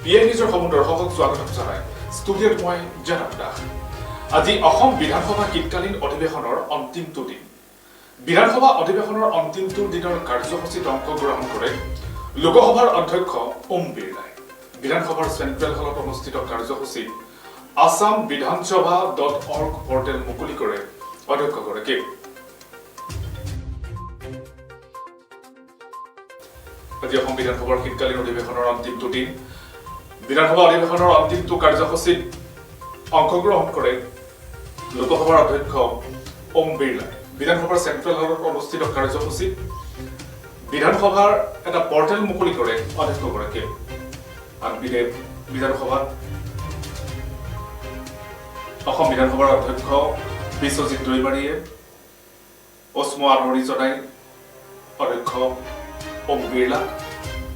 PA নিউজৰ সমুদ্ৰ দৰ্শকক স্বাগতম জনাই ষ্টুডিঅ'ত মই জানাব দাস। আজি অসম বিধানসভা শীতকালীন অধিৱেশনৰ অন্তিমটো দিন। বিধানসভা অধিৱেশনৰ অন্তিমটো দিনৰ কাৰ্যসূচীত অংশগ্ৰহণ কৰে লোকসভাৰ অধ্যক্ষ ওম বিৰলাই। বিধানসভাৰ চেণ্ট্ৰেল হলত অনুষ্ঠিত কাৰ্যসূচীত assamvidhansabha.org পৰ্টেল মুকলি কৰে অধ্যক্ষগৰাকীয়ে। আজি অসম বিধানসভাৰ শীতকালীন অধিৱেশনৰ অন্তিমটো দিন। বিধানসভা অধিৱেশনৰ অন্তিমটো কাৰ্যসূচীত অংশগ্ৰহণ কৰে লোকসভাৰ অধ্যক্ষ ওম বিৰলাই। বিধানসভাৰ চেণ্ট্ৰেল হলত অনুষ্ঠিত কাৰ্যসূচীত বিধানসভাৰ এটা পৰ্টেল মুকলি কৰে অধ্যক্ষগৰাকীয়ে। আনপিনে বিধানসভাত অসম বিধানসভাৰ অধ্যক্ষ বিশ্বজিৎ দৈমাৰীয়ে উষ্ম আদৰণি জনাই অধ্যক্ষ ওম বিৰলাক।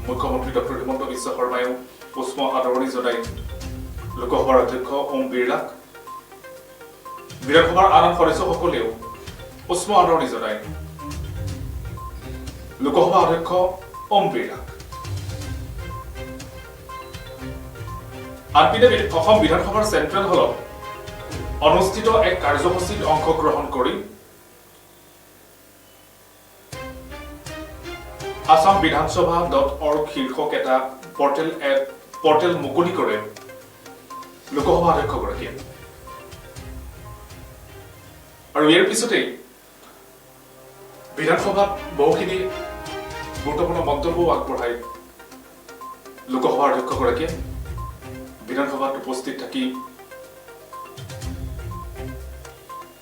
মুখ্যমন্ত্ৰী ডক্টৰ হিমন্ত বিশ্ব শৰ্মায়ো উষ্ম আদৰণি জনাই লোকসভাৰ অধ্যক্ষ ওম বিৰলাক। বিধানসভাৰ আন সদস্যসকলেও উষ্ম আদৰণি জনাই লোকসভা অধ্যক্ষ ওম বিৰলাক। আনপিনে অসম বিধানসভাৰ চেণ্ট্ৰেল হলত অনুষ্ঠিত এক কাৰ্যসূচীত অংশগ্ৰহণ কৰি assamvidhansabha.org শীৰ্ষক এটা পৰ্টেল মুকলি কৰে লোকসভা অধ্যক্ষগৰাকীয়ে। আৰু ইয়াৰ পিছতেই বিধানসভাত বহুখিনি গুৰুত্বপূৰ্ণ মন্তব্যও আগবঢ়াই লোকসভাৰ অধ্যক্ষগৰাকীয়ে। বিধানসভাত উপস্থিত থাকি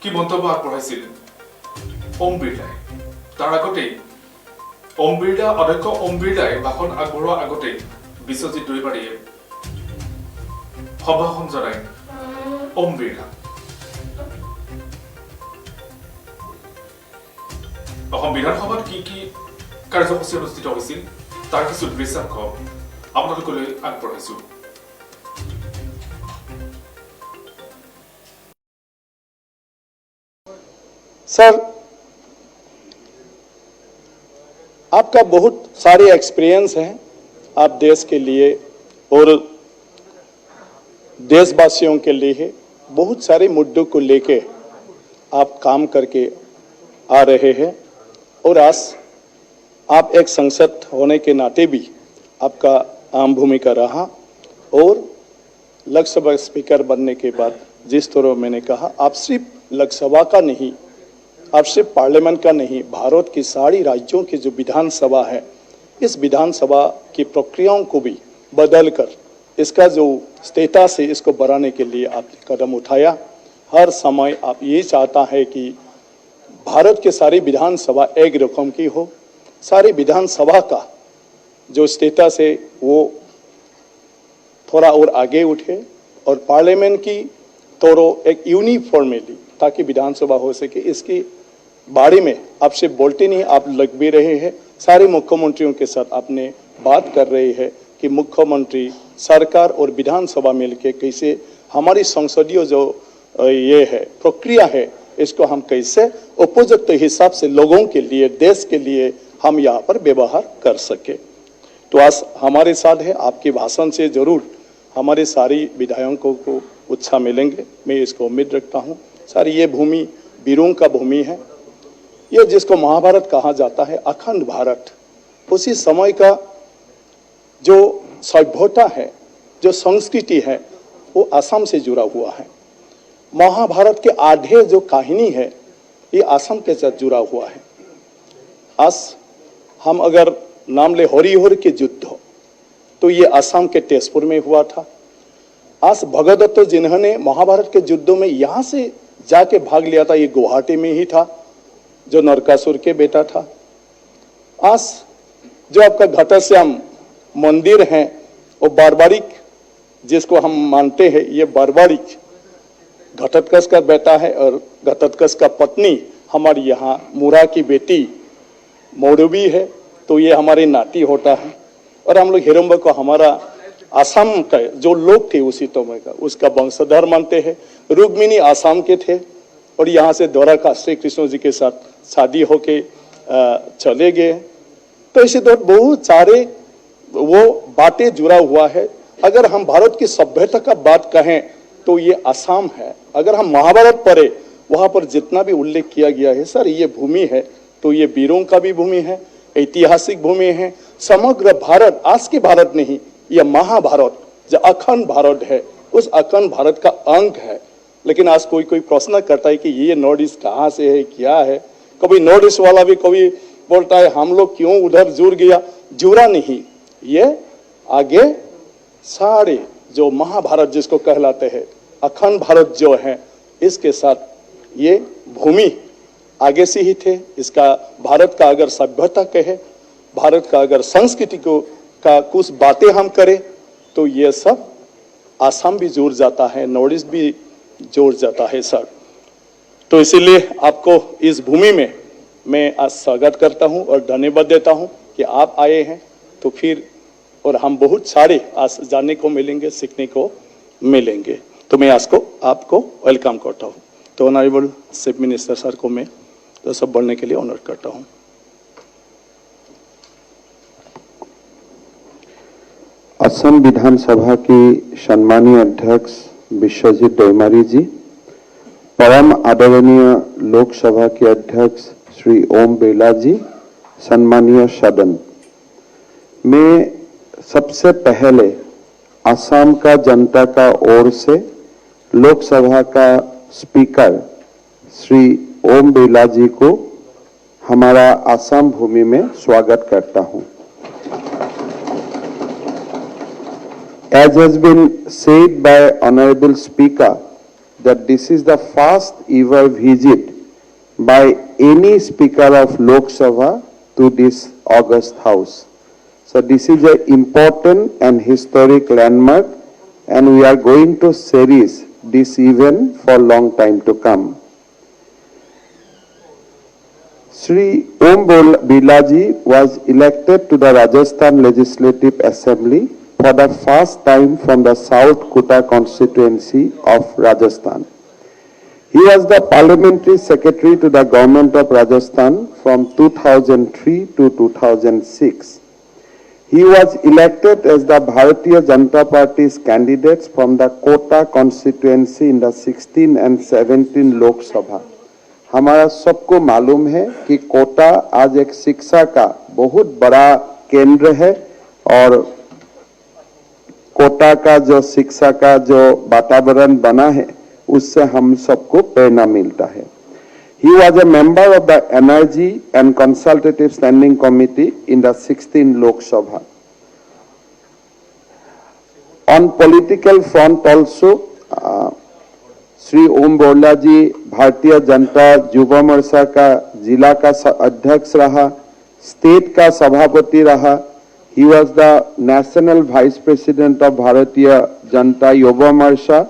কি মন্তব্য আগবঢ়াইছিল ওম বিৰলাই, তাৰ আগতেই অধ্যক্ষ ওম বিৰলাই ভাষণ আগবঢ়োৱাৰ আগতেই বিশ্বজিৎ দৈমাৰীয়ে সম্ভাষণ জনাই ওম বিৰলা। অসম বিধানসভাত কি কি কাৰ্যসূচী অনুষ্ঠিত হৈছিল তাৰ কিছু দৃশ্যাংশ আপোনালোকলৈ আগবঢ়াইছো। सर, आपका बहुत सारे एक्सपीरियंस हैं। आप देश के लिए और देशवासियों के लिए बहुत सारे मुद्दों को लेके आप काम करके आ रहे हैं और आज आप एक संसद होने के नाते भी आपका अहम भूमिका रहा। और लोकसभा स्पीकर बनने के बाद जिस तरह मैंने कहा, आप सिर्फ लोकसभा का नहीं, आप सिर्फ पार्लियामेंट का नहीं, भारत की सारी राज्यों की जो विधानसभा है, इस विधानसभा की प्रक्रियाओं को भी बदल कर इसका जो स्टेटस है इसको बढ़ाने के लिए आपने कदम उठाया। हर समय आप ये चाहता है कि भारत के सारी विधानसभा एक रकम की हो, सारी विधानसभा का जो स्टेटस है वो थोड़ा और आगे उठे और पार्लियामेंट की थोड़ा एक यूनिफॉर्मली, ताकि विधानसभा हो सके। इसकी बारे में आपसे बोलते नहीं, आप लग भी रहे हैं। सारे मुख्यमंत्रियों के साथ आपने बात कर रहे हैं कि मुख्यमंत्री, सरकार और विधानसभा मिलकर कैसे हमारी संसदीय जो ये है प्रक्रिया है, इसको हम कैसे उपयुक्त हिसाब से लोगों के लिए, देश के लिए हम यहाँ पर व्यवहार कर सके। तो आज हमारे साथ है, आपके भाषण से जरूर हमारे सारी विधायकों को उत्साह मिलेंगे, मैं इसको उम्मीद रखता हूँ। सर, ये भूमि वीरों का भूमि है, ये जिसको महाभारत कहा जाता है, अखंड भारत, उसी समय का जो सभ्यता है, जो संस्कृति है, वो असम से जुड़ा हुआ है। महाभारत के आधे जो कहानी है ये असम के साथ जुड़ा हुआ है। आज हम अगर नाम ले हरिहर के युद्ध, तो ये असम के तेजपुर में हुआ था। आज भगदत्त जिन्होंने महाभारत के युद्धों में यहाँ से जाके भाग लिया था, ये गुवाहाटी में ही था, जो नरकासुर के बेटा था। आज जो आपका घटश्याम मंदिर है वो बारबारिक, जिसको हम मानते हैं ये बारबारिक घटोत्कच का बेटा है और घटोत्कच का पत्नी हमारी यहाँ मुरा की बेटी मौरवी है, तो ये हमारी नाती होता है। और हम लोग हिरंब को हमारा असम का जो लोग थे उसी समय का उसका वंशधर मानते हैं। रुक्मिणी असम के थे और यहाँ से द्वारका श्री कृष्ण जी के साथ शादी होके चले गए। तो इसी तरह बहुत सारे वो बातें जुड़ा हुआ है। अगर हम भारत की सभ्यता का बात कहें तो ये असम है। अगर हम महाभारत पढ़े, वहां पर जितना भी उल्लेख किया गया है सर, ये भूमि है तो ये वीरों का भी भूमि है, ऐतिहासिक भूमि है। समग्र भारत, आज के भारत नहीं, यह महाभारत जो अखंड भारत है, उस अखंड भारत का अंग है। लेकिन आज कोई कोई प्रश्न करता है कि ये नॉर्थ ईस्ट कहाँ से है, क्या है। कभी नॉर्थ ईस्ट वाला भी कभी बोलता है हम लोग क्यों उधर जुड़ गया, जुड़ा नहीं। ये आगे सारे जो महाभारत जिसको कहलाते हैं, अखंड भारत जो है, इसके साथ ये भूमि आगे से ही थे। इसका भारत का अगर सभ्यता कहे, भारत का अगर संस्कृति को का कुछ बातें हम करें तो ये सब आसाम भी जुड़ जाता है, नॉर्थ ईस्ट भी जुड़ जाता है सर। तो इसीलिए आपको इस भूमि में मैं आज स्वागत करता हूं और धन्यवाद देता हूं कि आप आए हैं। तो फिर और हम बहुत सारे आज जानने को मिलेंगे, सीखने को मिलेंगे। तो मैं आज को आपको वेलकम करता हूँ। तो ऑनरेबल चीफ मिनिस्टर सर को मैं तो सब बोलने के लिए ऑनर करता हूँ। असम विधानसभा की सम्मानीय अध्यक्ष विश्वजीत डोईमारी जी, परम आदरणीय लोकसभा के अध्यक्ष श्री ओम बिरला जी, सम्मानीय सदन, मैं सबसे पहले असम का जनता का ओर से लोकसभा का स्पीकर श्री ओम बिरला जी को हमारा असम भूमि में स्वागत करता हूं। As has been said by Honorable Speaker that this is the first ever visit by any Speaker of Lok Sabha to this august house. So this is an important and historic landmark, and we are going to cherish this event for a long time to come. Shri Om Birla ji was elected to the Rajasthan Legislative Assembly for the first time from the South Kota constituency of Rajasthan. He was the Parliamentary Secretary to the Government of Rajasthan from 2003 to 2006. He was elected as the Bharatiya Janata Party's candidates from the Kota constituency in the 16 and 17 Lok Sabha. हमारा सबको मालूम है कि कोटा आज एक शिक्षा का बहुत बड़ा केंद्र है और कोटा का जो शिक्षा का जो वातावरण बना है उससे हम सबको प्रेरणा मिलता है। He was a member of the Energy and Consultative Standing Committee in the 16 Lok Sabha. On political front also, Shri Om Birla जी भारतीय जनता युवा मोर्चा का जिला का अध्यक्ष रहा, स्टेट का सभापति रहा। He was the National Vice President of Bharatiya Janata Yuva Morcha,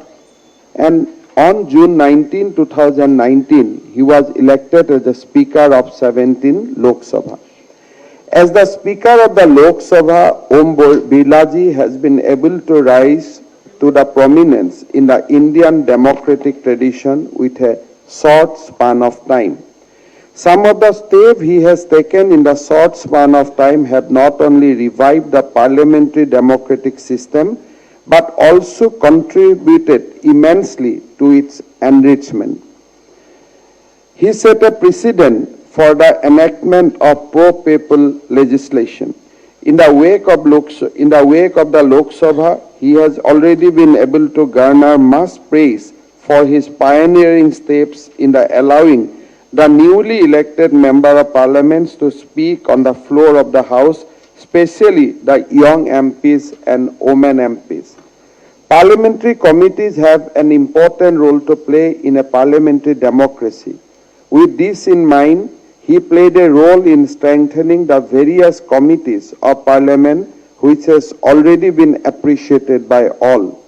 and on June 19, 2019, he was elected as the Speaker of 17 Lok Sabha. As the Speaker of the Lok Sabha, Om Birla ji has been able to rise to the prominence in the Indian democratic tradition with a short span of time. Some of the steps he has taken in the short span of time have not only revived the parliamentary democratic system, but also contributed immensely to its enrichment. He set a precedent for the enactment of pro-people legislation. In the wake of the Lok Sabha, he has already been able to garner much praise for his pioneering steps in the allowing the newly elected member of parliament to speak on the floor of the house, especially the young MPs and women MPs. Parliamentary committees have an important role to play in a parliamentary democracy. With this in mind, he played a role in strengthening the various committees of parliament, which has already been appreciated by all.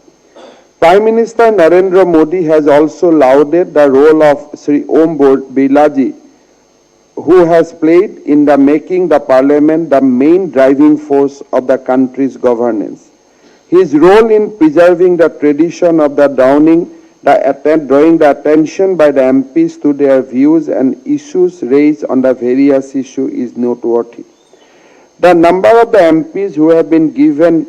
Prime Minister Narendra Modi has also lauded the role of Sri Om Birla ji, who has played in the making the parliament the main driving force of the country's governance. His role in preserving the tradition of the drawing the attention by the MPs to their views and issues raised on the various issues is noteworthy. The number of the MPs who have been given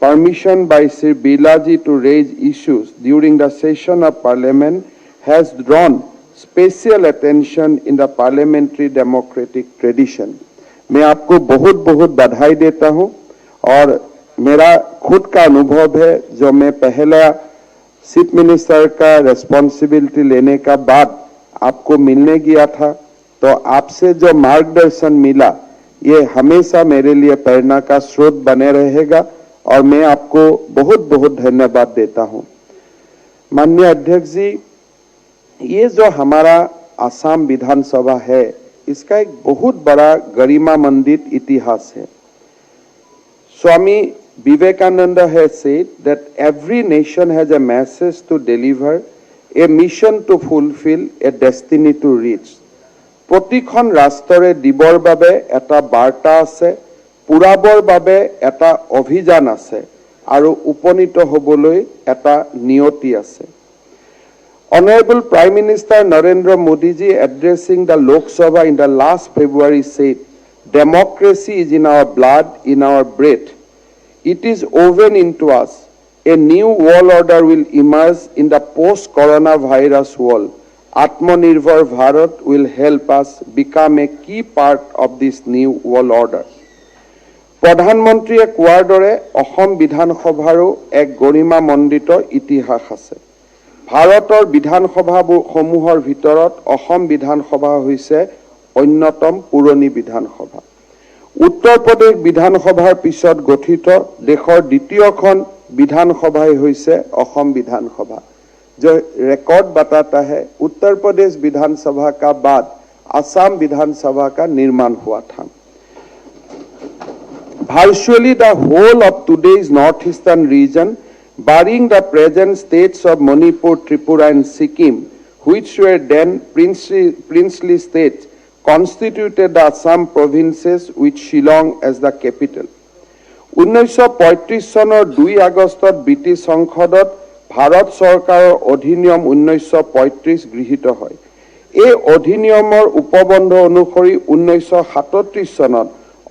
permission by Sri Bilaji to raise issues during the session of Parliament has drawn special attention in the parliamentary democratic tradition. मैं आपको बहुत बहुत बधाई देता हूं और मेरा खुद का अनुभव है जो मैं पहला चीफ मिनिस्टर का रेस्पॉन्सिबिलिटी लेने का बाद आपको मिलने गया था, तो आपसे जो मार्गदर्शन मिला ये हमेशा मेरे लिए प्रेरणा का स्रोत बने रहेगा और मैं आपको बहुत बहुत धन्यवाद देता हूं। माननीय अध्यक्ष जी, ये जो हमारा आसाम विधानसभा है इसका एक बहुत बड़ा गरिमामंडित इतिहास है। Swami Vivekananda has said that every nation has a message to deliver, a mission to fulfill, a destiny to reach. प्रतिखन राष्ट्ररे दिबर बाबे एटा बार्ता आछे, पुराबर बाबे एटा अभियान आछे आरु उपनीत हबोलै एटा नियति आछे। Honorable Prime Minister Narendra Modi ji addressing the Lok Sabha in the last February said, democracy is in our blood, in our breath. It is woven into us. A new world order will emerge in the post-coronavirus world. Atmanirbhar Bharat will help us become a key part of this new world order. प्रधानमंत्रीয়ে কোৱাৰ দৰে অসম বিধানসভাৰো এক গৰিমামণ্ডিত ইতিহাস আছে। ভাৰতৰ বিধানসভাসমূহৰ ভিতৰত অসম বিধানসভা হৈছে অন্যতম পুৰণি বিধানসভা। উত্তৰ প্ৰদেশ বিধানসভাৰ পিছত গঠিত দেশৰ দ্বিতীয়খন বিধানসভাই হৈছে অসম বিধানসভা। जो रिकॉर्ड बताता है उत्तर प्रदेश विधानसभा का बाद असम विधानसभा का निर्माण हुआ था। Virtually the whole of today's northeastern region, barring the present states of Manipur, Tripura and Sikkim, which were then princely states, constituted the Assam provinces with Shillong as the capital. 1935 চনৰ 2 আগষ্টত ব্ৰিটিছ সংসদত ভাৰত চৰকাৰৰ অধিনিয়ম 1935 গৃহীত হয়। এই অধিনিয়মৰ উপবন্ধ অনুসৰি 1937 চনত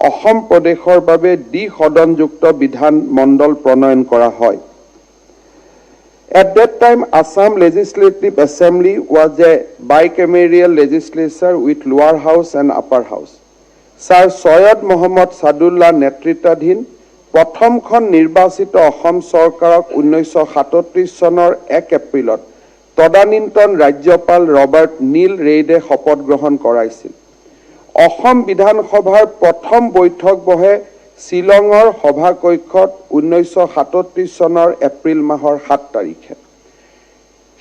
অসম প্ৰদেশৰ বাবে দ্বি-সদনযুক্ত বিধান মণ্ডল প্ৰণয়ন কৰা হয়। At that time, Assam Legislative Assembly was a bicameral legislature with lower house and upper house. Sir Syed Mohammad Sadullah নেতৃত্বাধীন প্ৰথমখন নিৰ্বাচিত অসম চৰকাৰক 1937 চনৰ 1 এপ্ৰিলত তদানীন্তন ৰাজ্যপাল ৰবাৰ্ট নীল ৰেইডে শপত গ্ৰহণ কৰাইছিল। অসম বিধানসভাৰ প্ৰথম বৈঠক বহে শ্বিলঙৰ সভাকক্ষত 1937 চনৰ এপ্ৰিল মাহৰ 7 তাৰিখে।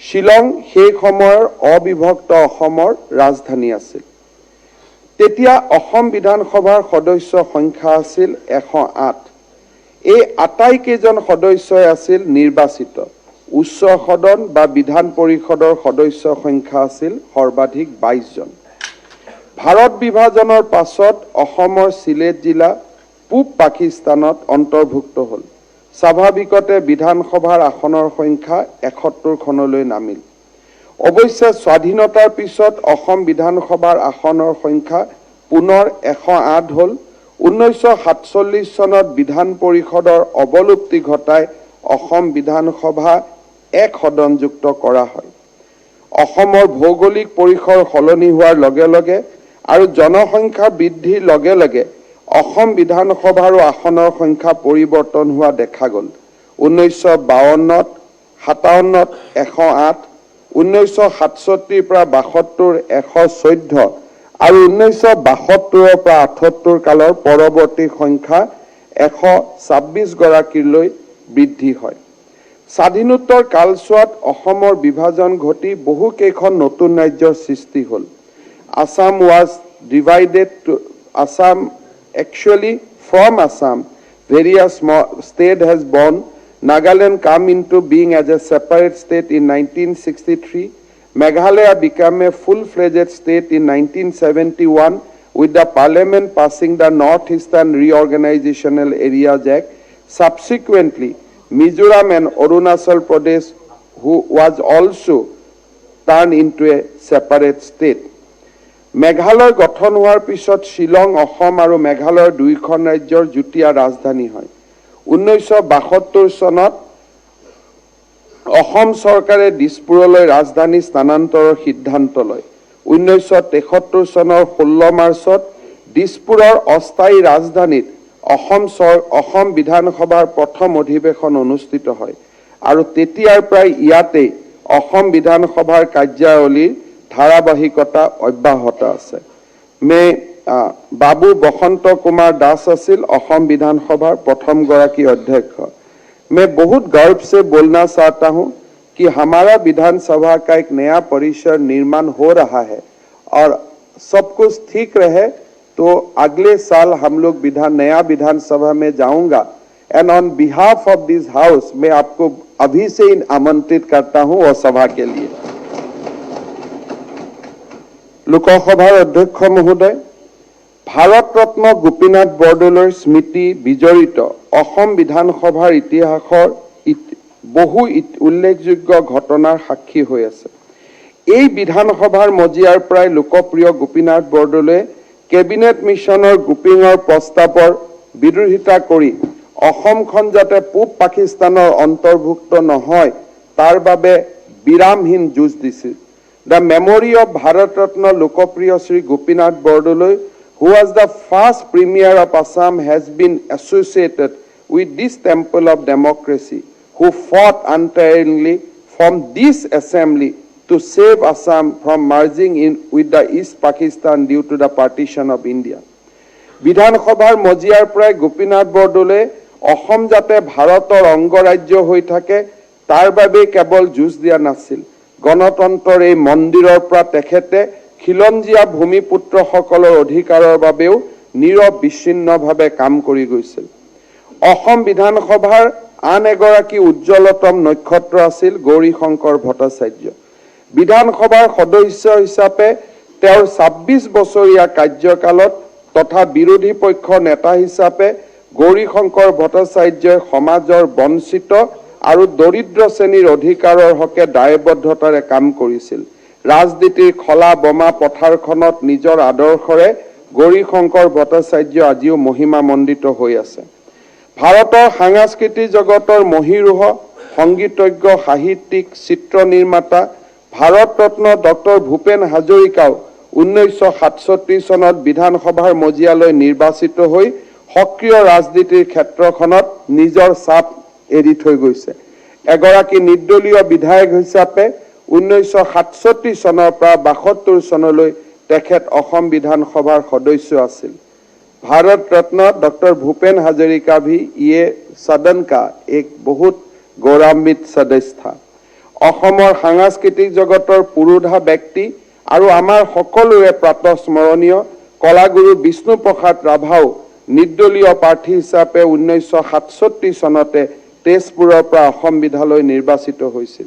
শ্বিলং সেই সময়ৰ অবিভক্ত অসমৰ ৰাজধানী আছিল। তেতিয়া অসম বিধানসভাৰ সদস্য সংখ্যা আছিল 108। এই আটাইকেইজন সদস্যই আছিল নিৰ্বাচিত। উচ্চ সদন বা বিধান পৰিষদৰ সদস্য সংখ্যা আছিল সৰ্বাধিক 22 জন। ভাৰত বিভাজনৰ পাছত অসমৰ সিলেট জিলা পূব পাকিস্তানত অন্তৰ্ভুক্ত হ'ল। স্বাভাৱিকতে বিধানসভাৰ আসনৰ সংখ্যা 71 খনলৈ নামিল। অৱশ্যে স্বাধীনতাৰ পিছত অসম বিধানসভাৰ আসনৰ সংখ্যা পুনৰ 108 হ'ল। 1947 চনত বিধান পৰিষদৰ অৱলুপ্তি ঘটাই অসম বিধানসভা এক সদনযুক্ত কৰা হয়। অসমৰ ভৌগোলিক পৰিসৰ সলনি হোৱাৰ লগে লগে আৰু জনসংখ্যা বৃদ্ধিৰ লগে লগে অসম বিধানসভাৰো আসনৰ সংখ্যা পৰিৱৰ্তন হোৱা দেখা গ'ল। 1952ত 57ত 108, 1967 পৰা 72 114 আৰু 1972 পৰা 78 কালৰ পৰৱৰ্তী সংখ্যা 126 গৰাকীলৈ বৃদ্ধি হয়। স্বাধীনোত্তৰ কালছোৱাত অসমৰ বিভাজন ঘটি বহু কেইখন নতুন ৰাজ্যৰ সৃষ্টি হ'ল। Assam was divided to Assam. Actually, from Assam, various state has born. Nagaland come into being as a separate state in 1963. Meghalaya became a full-fledged state in 1971 with the parliament passing the Northeastern Reorganizational Areas Act. Subsequently, Mizoram and Arunachal Pradesh, who was also turned into a separate state. Meghalaya গঠন হোৱাৰ পিছত শ্বিলং অসম আৰু মেঘালয়ৰ দুইখন ৰাজ্যৰ যুটীয়া ৰাজধানী হয়। 1972 চনত অসম চৰকাৰে দিছপুৰলৈ ৰাজধানী স্থানান্তৰৰ সিদ্ধান্ত লয়। 1973 চনৰ 16 মাৰ্চত দিছপুৰৰ অস্থায়ী ৰাজধানীত অসম বিধানসভাৰ প্ৰথম অধিৱেশন অনুষ্ঠিত হয় আৰু তেতিয়াৰ পৰাই ইয়াতেই অসম বিধানসভাৰ কাৰ্যাৱলীৰ ধাৰাবাহিকতা অব্যাহত আছে। बाबू बसंत कुमार दास আছিল অসম विधानसभा प्रथम गराकी अध्यक्ष। मैं बहुत गर्व से बोलना चाहता हूं कि हमारा विधानसभा का एक नया परिसर निर्माण हो रहा है और सब कुछ ठीक रहे तो अगले साल हम लोग नया विधानसभा में जाऊंगा and on behalf of this house मैं आपको अभी से आमंत्रित करता हूं और सभा के लिए। लोकसभार अध्यक्ष महोदय, भारत रत्न गोपीनाथ बरदলৈৰ स्मृति विजড়িত অসম বিধানসভাৰ ইতিহাসৰ বহু উল্লেখযোগ্য ঘটনাৰ সাক্ষী হৈ আছে। এই বিধানসভাৰ মজিয়াৰ প্ৰায় লোকপ্ৰিয় গোপীনাথ বৰদলৈয়ে কেবিনেট মিছনৰ গ্ৰুপিঙৰ প্ৰস্তাৱৰ বিৰোধিতা কৰি অসমখন যাতে পূব পাকিস্তানৰ অন্তৰ্ভুক্ত নহয় তাৰ বাবে বিৰামহীন যুঁজ দিছিল। The memory of Bharat Ratna Lokopriya Sri Gopinath Bordoloi, who was the first Premier of Assam, has been associated with this temple of democracy, who fought untiringly from this assembly to save Assam from merging in with the East Pakistan due to the partition of India. Vidhan Sabhar Mojiyar Prai Gopinath Bordoloi, Assam jate Bharator Angorajyo hoi thake, tar babe kebol juj dia nasil. গণতন্ত্ৰৰ এই মন্দিৰৰ পৰা তেখেতে খিলঞ্জীয়া ভূমিপুত্ৰসকলৰ অধিকাৰৰ বাবেও নীৰৱ বিচ্ছিন্নভাৱে কাম কৰি গৈছিল। অসম বিধানসভাৰ আন এগৰাকী উজ্জ্বলতম নক্ষত্ৰ আছিল গৌৰীশংকৰ ভট্টাচাৰ্য। বিধানসভাৰ সদস্য হিচাপে তেওঁৰ 26 বছৰীয়া কাৰ্যকালত তথা বিৰোধী পক্ষৰ নেতা হিচাপে গৌৰীশংকৰ ভট্টাচাৰ্যই সমাজৰ বঞ্চিত আৰু দৰিদ্ৰ শ্ৰেণীৰ অধিকাৰৰ হকে দায়বদ্ধতাৰে কাম কৰিছিল। ৰাজনীতিৰ খলা বমা পথাৰখনত নিজৰ আদৰ্শৰে গৌৰীশংকৰ ভট্টাচাৰ্য আজিও মহিমামণ্ডিত হৈ আছে। ভাৰতৰ সাংস্কৃতিক জগতৰ মহীৰুহ সংগীতজ্ঞ, সাহিত্যিক, চিত্ৰ নিৰ্মাতা ভাৰত ৰত্ন ডক্টৰ ভূপেন হাজৰিকাও 1967 চনত বিধানসভাৰ মজিয়ালৈ নিৰ্বাচিত হৈ সক্ৰিয় ৰাজনীতিৰ ক্ষেত্ৰখনত নিজৰ ছাপ এৰি থৈ গৈছে। এগৰাকী নিৰ্দলীয় বিধায়ক হিচাপে 1967 চনৰ পৰা 72 চনলৈ তেখেত অসম বিধানসভাৰ সদস্য আছিল। भारत रत्न डॉक्टर भूपेन हाजरिका भी ये सदन का एक बहुत गौरवान्वित सदस्य था। অসমৰ সাংস্কৃতিক জগতৰ পুৰোধা ব্যক্তি আৰু আমাৰ সকলোৰে প্ৰাতঃস্মৰণীয় কলাগুৰু বিষ্ণুপ্ৰসাদ ৰাভাও নিৰ্দলীয় প্ৰাৰ্থী হিচাপে 1967 চনতে তেজপুৰৰ পৰা অসম বিধানলৈ নিৰ্বাচিত হৈছিল।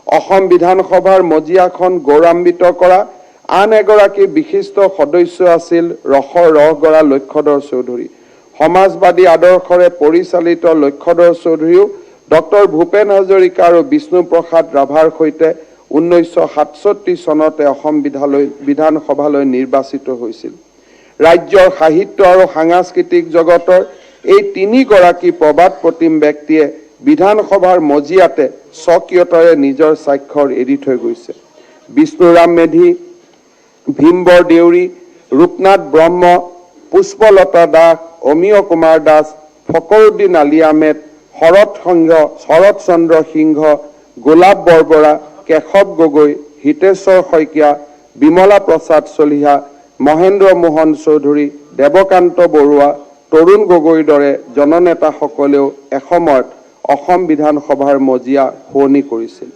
অসম বিধানসভাৰ মজিয়াখন গৌৰৱান্বিত কৰা আন এগৰাকী বিশিষ্ট সদস্য আছিল ৰহগৰা লক্ষ্যধৰ চৌধুৰী। সমাজবাদী আদৰ্শৰে পৰিচালিত লক্ষ্যধৰ চৌধুৰীও ডক্টৰ ভূপেন হাজৰিকা আৰু বিষ্ণুপ্ৰসাদ ৰাভাৰ সৈতে 1967 চনতে অসম বিধানসভালৈ নিৰ্বাচিত হৈছিল। ৰাজ্যৰ সাহিত্য আৰু সাংস্কৃতিক জগতৰ এই তিনিগৰাকী প্ৰবাদ প্ৰতিম ব্যক্তিয়ে বিধানসভাৰ মজিয়াতে স্বকীয়তাৰে নিজৰ স্বাক্ষৰ এৰি থৈ গৈছে। বিষ্ণুৰাম মেধি, ভীমবৰ দেউৰী, ৰূপনাথ ব্ৰহ্ম, পুষ্পলতা দাস, অমীয় কুমাৰ দাস, ফকৰুদ্দিন আলী আহমেদ, শৰৎ চন্দ্ৰ সিংহ, গোলাপ বৰবৰা, কেশৱ গগৈ, হিতেশ্বৰ শইকীয়া, বিমলা প্ৰসাদ চলিহা, মহেন্দ্ৰ মোহন চৌধুৰী, দেৱকান্ত বৰুৱা, তৰুণ গগৈৰ দৰে জননেতাসকলেও এসময়ত অসম বিধানসভাৰ মজিয়া শুৱনি কৰিছিল।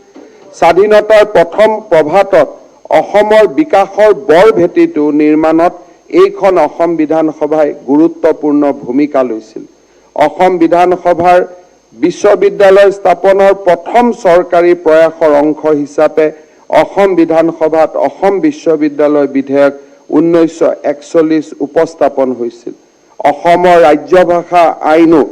স্বাধীনতাৰ প্ৰথম প্ৰভাতত অসমৰ বিকাশৰ বৰ ভেটিটো নিৰ্মাণত এইখন অসম বিধানসভাই গুৰুত্বপূৰ্ণ ভূমিকা লৈছিল। অসম বিধানসভাৰ বিশ্ববিদ্যালয় স্থাপনৰ প্ৰথম চৰকাৰী প্ৰয়াসৰ অংশ হিচাপে অসম বিধানসভাত অসম বিশ্ববিদ্যালয় বিধেয়ক 1941 উপস্থাপন হৈছিল। অসমৰ ৰাজ্যভাষা আইনো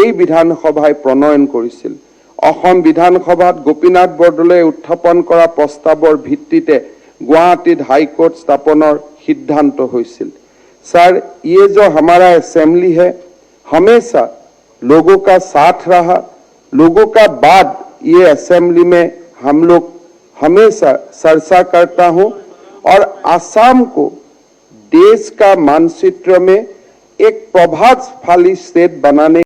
এই বিধানসভাই প্ৰণয়ন কৰিছিল। অসম বিধানসভাত গোপীনাথ বৰদলৈয়ে উত্থাপন কৰা প্ৰস্তাৱৰ ভিত্তিতে गुवाहाटीत हाईकोर्ट स्थापনৰ সিদ্ধান্ত হৈছিল। सर, ये जो हमारा असेंबली है हमेशा लोगों का साथ रहा, लोगों का बाद ये असेंबली में हम लोग हमेशा चर्चा करता हूं और आसाम को देश का मानचित्र में एक प्रभावशाली स्टेट बनाने